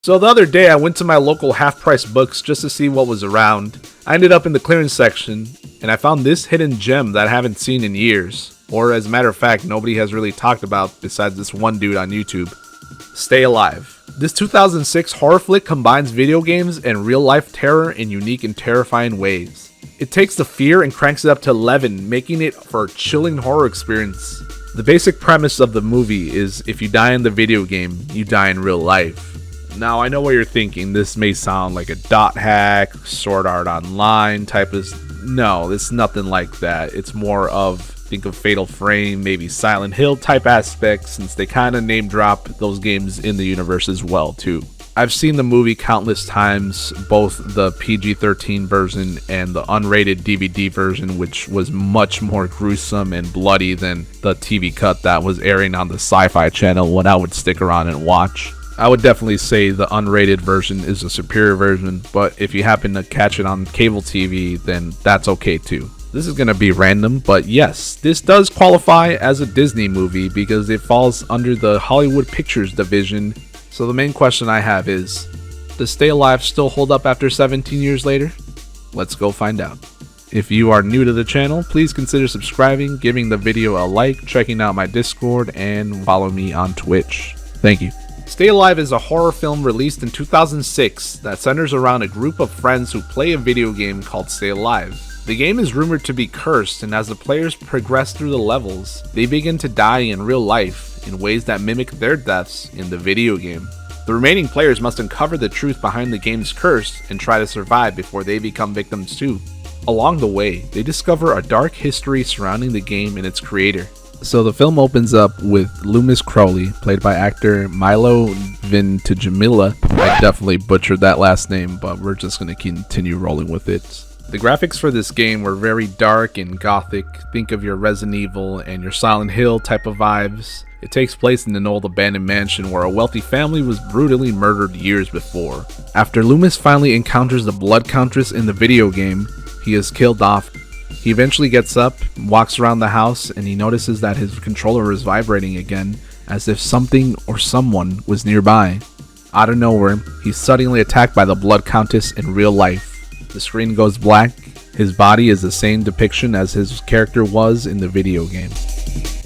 So the other day I went to my local half-price books just to see what was around. I ended up in the clearance section, and I found this hidden gem that I haven't seen in years. Or as a matter of fact, nobody has really talked about besides this one dude on YouTube. Stay Alive. This 2006 horror flick combines video games and real-life terror in unique and terrifying ways. It takes the fear and cranks it up to 11, making it for a chilling horror experience. The basic premise of the movie is if you die in the video game, you die in real life. Now, I know what you're thinking. This may sound like a dot hack, Sword Art Online type of... No, it's nothing like that. It's more of, think of Fatal Frame, maybe Silent Hill type aspects, since they kind of name drop those games in the universe as well, too. I've seen the movie countless times, both the PG-13 version and the unrated DVD version, which was much more gruesome and bloody than the TV cut that was airing on the Sci-Fi Channel when I would stick around and watch. I would definitely say the unrated version is a superior version, but if you happen to catch it on cable TV, then that's okay too. This is going to be random, but yes, this does qualify as a Disney movie because it falls under the Hollywood Pictures division. So the main question I have is, does Stay Alive still hold up after 17 years later? Let's go find out. If you are new to the channel, please consider subscribing, giving the video a like, checking out my Discord, and follow me on Twitch. Thank you. Stay Alive is a horror film released in 2006 that centers around a group of friends who play a video game called Stay Alive. The game is rumored to be cursed, and as the players progress through the levels, they begin to die in real life in ways that mimic their deaths in the video game. The remaining players must uncover the truth behind the game's curse and try to survive before they become victims too. Along the way, they discover a dark history surrounding the game and its creator. So the film opens up with Loomis Crowley, played by actor Milo Ventimiglia. I definitely butchered that last name, but we're just going to continue rolling with it. The graphics for this game were very dark and gothic. Think of your Resident Evil and your Silent Hill type of vibes. It takes place in an old abandoned mansion where a wealthy family was brutally murdered years before. After Loomis finally encounters the Blood Countess in the video game, he is killed off. He eventually gets up, walks around the house, and he notices that his controller is vibrating again, as if something or someone was nearby. Out of nowhere, he's suddenly attacked by the Blood Countess in real life. The screen goes black. His body is the same depiction as his character was in the video game.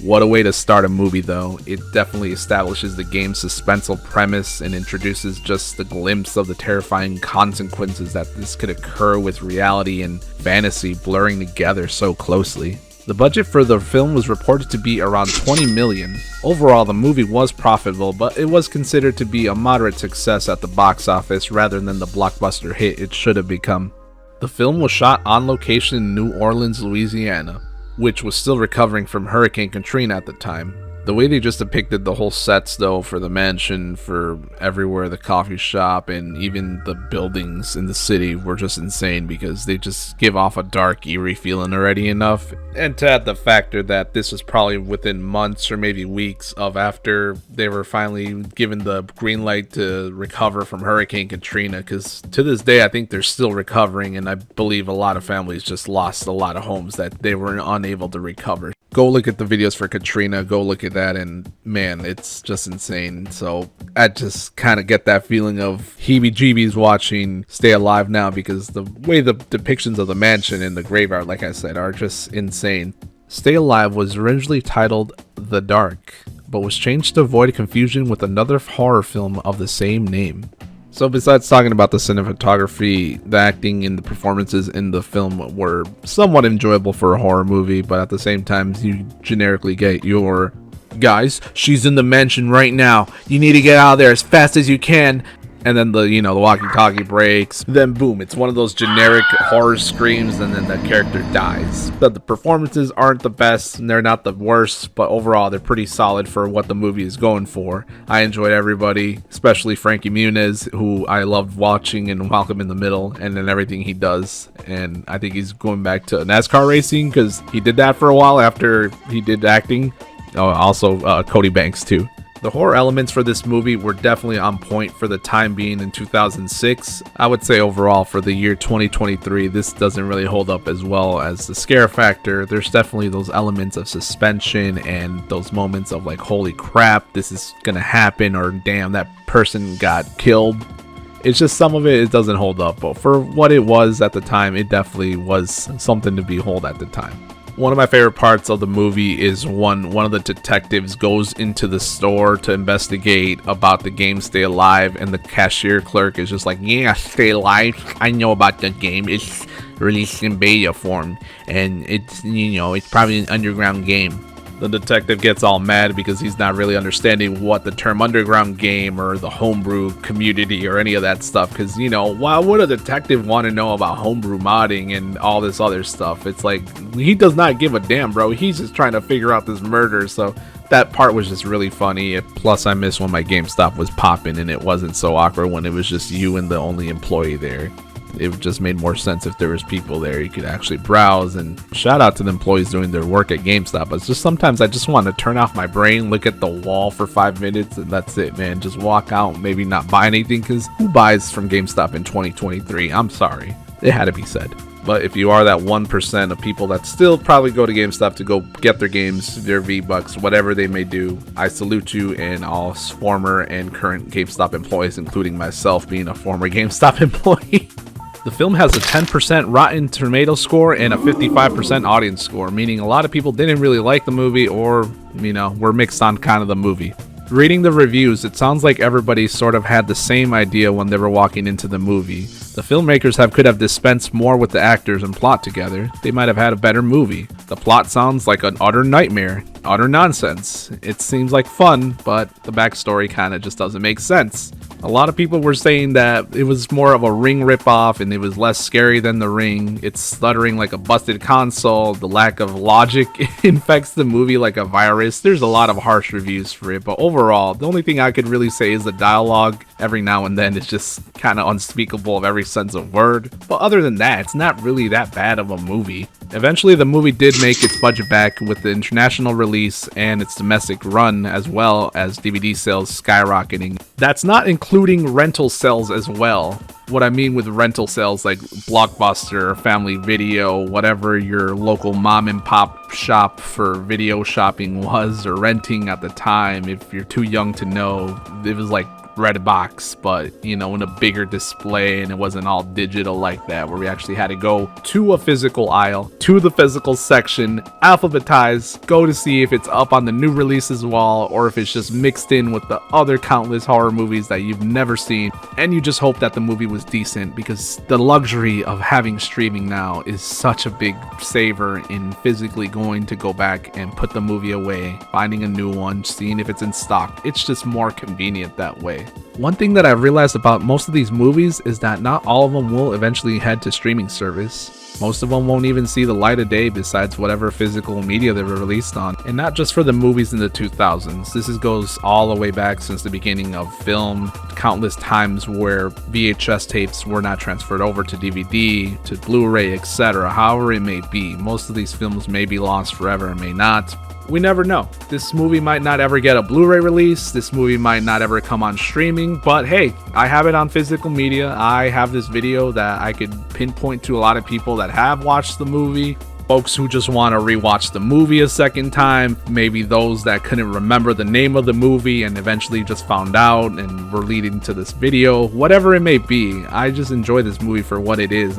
What a way to start a movie though. It definitely establishes the game's suspenseful premise and introduces just a glimpse of the terrifying consequences that this could occur with reality and fantasy blurring together so closely. The budget for the film was reported to be around $20 million. Overall, the movie was profitable, but it was considered to be a moderate success at the box office rather than the blockbuster hit it should have become. The film was shot on location in New Orleans, Louisiana, which was still recovering from Hurricane Katrina at the time. The way they just depicted the whole sets though, for the mansion, for everywhere, the coffee shop, and even the buildings in the city were just insane because they just give off a dark, eerie feeling already enough. And to add the factor that this was probably within months or maybe weeks of after they were finally given the green light to recover from Hurricane Katrina, because to this day I think they're still recovering, and I believe a lot of families just lost a lot of homes that they were unable to recover. Go look at the videos for Katrina, go look at that, and man, it's just insane. So I just kind of get that feeling of heebie-jeebies watching Stay Alive now, because the way the depictions of the mansion and the graveyard, like I said, are just insane. Stay Alive was originally titled The Dark, but was changed to avoid confusion with another horror film of the same name. So besides talking about the cinematography, the acting and the performances in the film were somewhat enjoyable for a horror movie, but at the same time, you generically get your, guys, she's in the mansion right now, you need to get out of there as fast as you can. And then the walkie-talkie breaks. Then boom, it's one of those generic horror screams, and then the character dies. But the performances aren't the best, and they're not the worst, but overall they're pretty solid for what the movie is going for. I enjoyed everybody, especially Frankie Muniz, who I loved watching in Malcolm in the Middle, and then everything he does. And I think he's going back to NASCAR racing, because he did that for a while after he did acting. Oh, also Cody Banks too. The horror elements for this movie were definitely on point for the time being in 2006. I would say overall for the year 2023, this doesn't really hold up as well as the scare factor. There's definitely those elements of suspension and those moments of like, holy crap, this is gonna happen, or damn, that person got killed. It's just some of it doesn't hold up, but for what it was at the time, it definitely was something to behold at the time. One of my favorite parts of the movie is one of the detectives goes into the store to investigate about the game Stay Alive, and the cashier clerk is just like, yeah, Stay Alive, I know about the game. It's released in beta form, and it's, it's probably an underground game. The detective gets all mad because he's not really understanding what the term underground game or the homebrew community or any of that stuff, because why would a detective want to know about homebrew modding and all this other stuff? It's like, he does not give a damn, bro. He's just trying to figure out this murder. So that part was just really funny. Plus I miss when my GameStop was popping and it wasn't so awkward when it was just you and the only employee there. It just made more sense if there was people there you could actually browse. And shout out to the employees doing their work at GameStop. But just sometimes I just want to turn off my brain, look at the wall for 5 minutes, and that's it, man. Just walk out, maybe not buy anything, because who buys from GameStop in 2023? I'm sorry, it had to be said. But if you are that 1% of people that still probably go to GameStop to go get their games, their V-Bucks, whatever they may do, I salute you and all former and current GameStop employees, including myself being a former GameStop employee. The film has a 10% Rotten Tomato score and a 55% audience score, meaning a lot of people didn't really like the movie, or, were mixed on kind of the movie. Reading the reviews, it sounds like everybody sort of had the same idea when they were walking into the movie. The filmmakers could have dispensed more with the actors and plot together. They might have had a better movie. The plot sounds like an utter nightmare, utter nonsense. It seems like fun, but the backstory kind of just doesn't make sense. A lot of people were saying that it was more of a Ring ripoff and it was less scary than the Ring. It's stuttering like a busted console. The lack of logic infects the movie like a virus. There's a lot of harsh reviews for it, but overall, the only thing I could really say is the dialogue every now and then is just kind of unspeakable of every sense of word. But other than that, it's not really that bad of a movie. Eventually, the movie did make its budget back with the international release and its domestic run, as well as DVD sales skyrocketing. That's not including rental sales as well. What I mean with rental sales, like Blockbuster, Family Video, whatever your local mom and pop shop for video shopping was, or renting at the time, if you're too young to know, it was like Redbox, but in a bigger display, and it wasn't all digital like that, where we actually had to go to a physical aisle, to the physical section, alphabetize, go to see if it's up on the new releases wall or if it's just mixed in with the other countless horror movies that you've never seen, and you just hope that the movie was decent, because the luxury of having streaming now is such a big saver in physically going to go back and put the movie away, finding a new one, seeing if it's in stock. It's just more convenient that way. One thing that I've realized about most of these movies is that not all of them will eventually head to streaming service. Most of them won't even see the light of day besides whatever physical media they were released on. And not just for the movies in the 2000s. This goes all the way back since the beginning of film. Countless times where VHS tapes were not transferred over to DVD, to Blu-ray, etc. However it may be. Most of these films may be lost forever and may not. We never know. This movie might not ever get a Blu-ray release. This movie might not ever come on streaming. But hey, I have it on physical media. I have this video that I could pinpoint to a lot of people that have watched the movie. Folks who just want to rewatch the movie a second time. Maybe those that couldn't remember the name of the movie and eventually just found out and were leading to this video. Whatever it may be, I just enjoy this movie for what it is.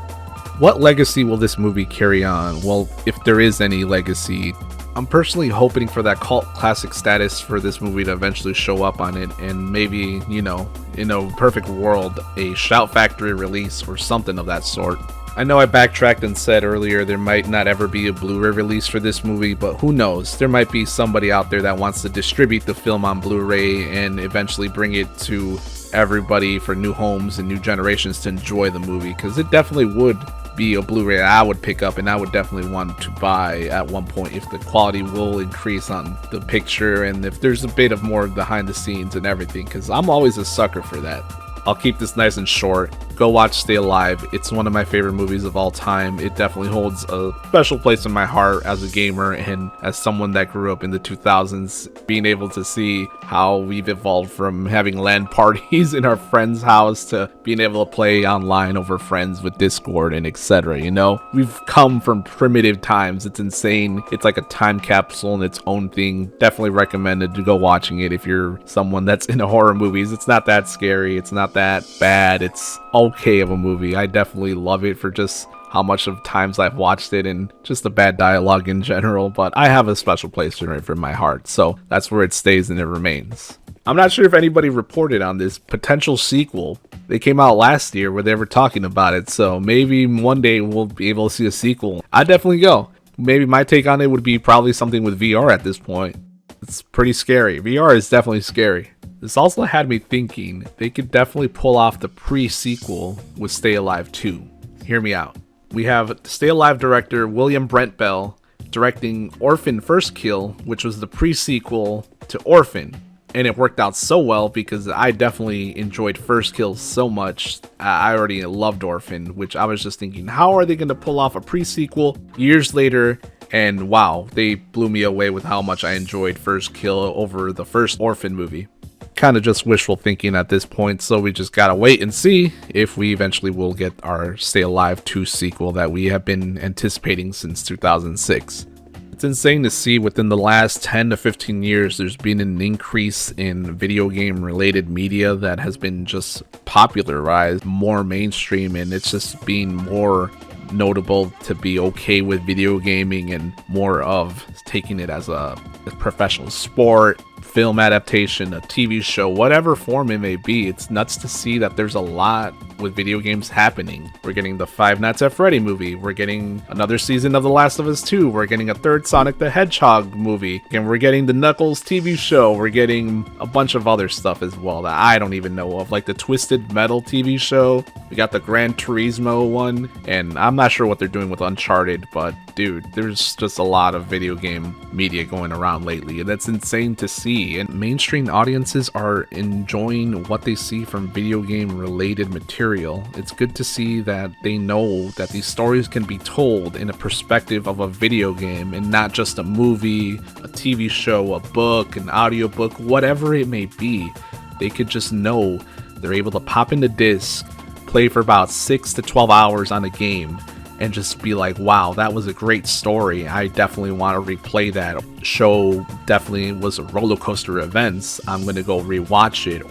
What legacy will this movie carry on? Well, if there is any legacy, I'm personally hoping for that cult classic status for this movie to eventually show up on it, and maybe, in a perfect world, a Shout Factory release or something of that sort. I know I backtracked and said earlier there might not ever be a Blu-ray release for this movie, but who knows? There might be somebody out there that wants to distribute the film on Blu-ray and eventually bring it to everybody for new homes and new generations to enjoy the movie, because it definitely would be a Blu-ray I would pick up and I would definitely want to buy at one point if the quality will increase on the picture and if there's a bit of more behind the scenes and everything, because I'm always a sucker for that. I'll keep this nice and short. go watch Stay Alive. It's one of my favorite movies of all time. It definitely holds a special place in my heart as a gamer and as someone that grew up in the 2000s, being able to see how we've evolved from having LAN parties in our friend's house to being able to play online over friends with Discord and etc. You know, we've come from primitive times. It's insane. It's like a time capsule in its own thing. Definitely recommended to go watching it if you're someone that's into horror movies. It's not that scary. It's not that bad. It's okay of a movie. I definitely love it for just how much of times I've watched it and just the bad dialogue in general, but I have a special place in it in my heart, so that's where it stays and it remains. I'm not sure if anybody reported on this potential sequel. They came out last year where they were talking about it, so maybe one day we'll be able to see a sequel. I'd definitely go. Maybe my take on it would be probably something with VR at this point. It's pretty scary. VR is definitely scary. This also had me thinking they could definitely pull off the pre-sequel with Stay Alive 2. Hear me out. We have Stay Alive director William Brent Bell directing Orphan First Kill, which was the pre-sequel to Orphan. And it worked out so well because I definitely enjoyed First Kill so much. I already loved Orphan, which I was just thinking, how are they going to pull off a pre-sequel years later? And wow, they blew me away with how much I enjoyed First Kill over the first Orphan movie. Kind of just wishful thinking at this point, so we just gotta wait and see if we eventually will get our Stay Alive 2 sequel that we have been anticipating since 2006. It's insane to see within the last 10 to 15 years there's been an increase in video game related media that has been just popularized, more mainstream, and it's just being more notable to be okay with video gaming and more of taking it as a professional sport, film adaptation, a TV show, whatever form it may be. It's nuts to see that there's a lot with video games happening. We're getting the Five Nights at Freddy movie, we're getting another season of The Last of Us 2, we're getting a third Sonic the Hedgehog movie, and we're getting the Knuckles TV show, we're getting a bunch of other stuff as well that I don't even know of, like the Twisted Metal TV show, we got the Gran Turismo one, and I'm not sure what they're doing with Uncharted, but dude, there's just a lot of video game media going around lately, and that's insane to see, and mainstream audiences are enjoying what they see from video game related material. It's good to see that they know that these stories can be told in a perspective of a video game and not just a movie, a TV show, a book, an audiobook, whatever it may be. They could just know they're able to pop in the disc, play for about 6 to 12 hours on a game, and just be like, wow, that was a great story. I definitely want to replay that. Show definitely was a roller coaster of events. I'm going to go rewatch it,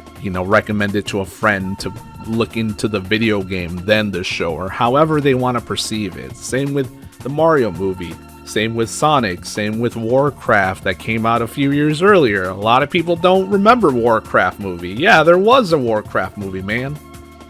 recommend it to a friend to look into the video game, then the show, or however they want to perceive it. Same with the Mario movie. Same with Sonic. Same with Warcraft that came out a few years earlier. A lot of people don't remember Warcraft movie. Yeah, there was a Warcraft movie, man.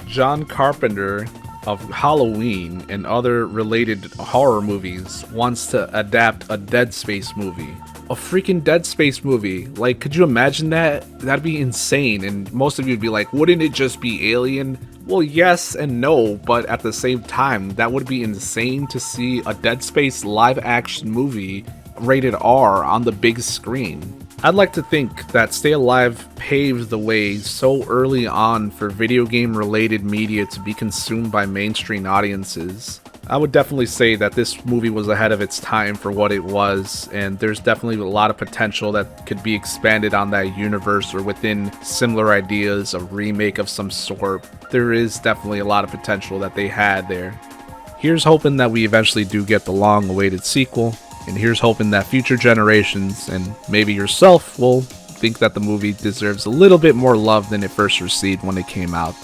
John Carpenter of Halloween and other related horror movies wants to adapt a Dead Space movie. A freaking Dead Space movie. Like, could you imagine that? That'd be insane. And most of you would be like, wouldn't it just be Alien? Well, yes and no, but at the same time, that would be insane to see a Dead Space live action movie rated R on the big screen. I'd like to think that Stay Alive paved the way so early on for video game related media to be consumed by mainstream audiences. I would definitely say that this movie was ahead of its time for what it was, and there's definitely a lot of potential that could be expanded on that universe or within similar ideas, a remake of some sort. There is definitely a lot of potential that they had there. Here's hoping that we eventually do get the long-awaited sequel, and here's hoping that future generations, and maybe yourself, will think that the movie deserves a little bit more love than it first received when it came out.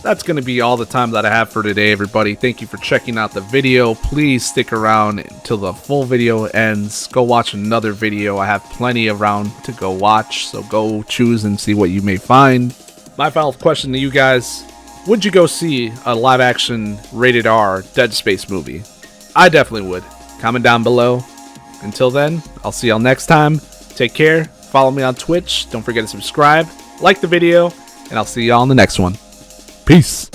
That's going to be all the time that I have for today, everybody. Thank you for checking out the video. Please stick around until the full video ends. Go watch another video. I have plenty around to go watch, so go choose and see what you may find. My final question to you guys: would you go see a live-action rated R Dead Space movie? I definitely would. Comment down below. Until then, I'll see y'all next time. Take care. Follow me on Twitch. Don't forget to subscribe, like the video, and I'll see y'all in the next one. Peace.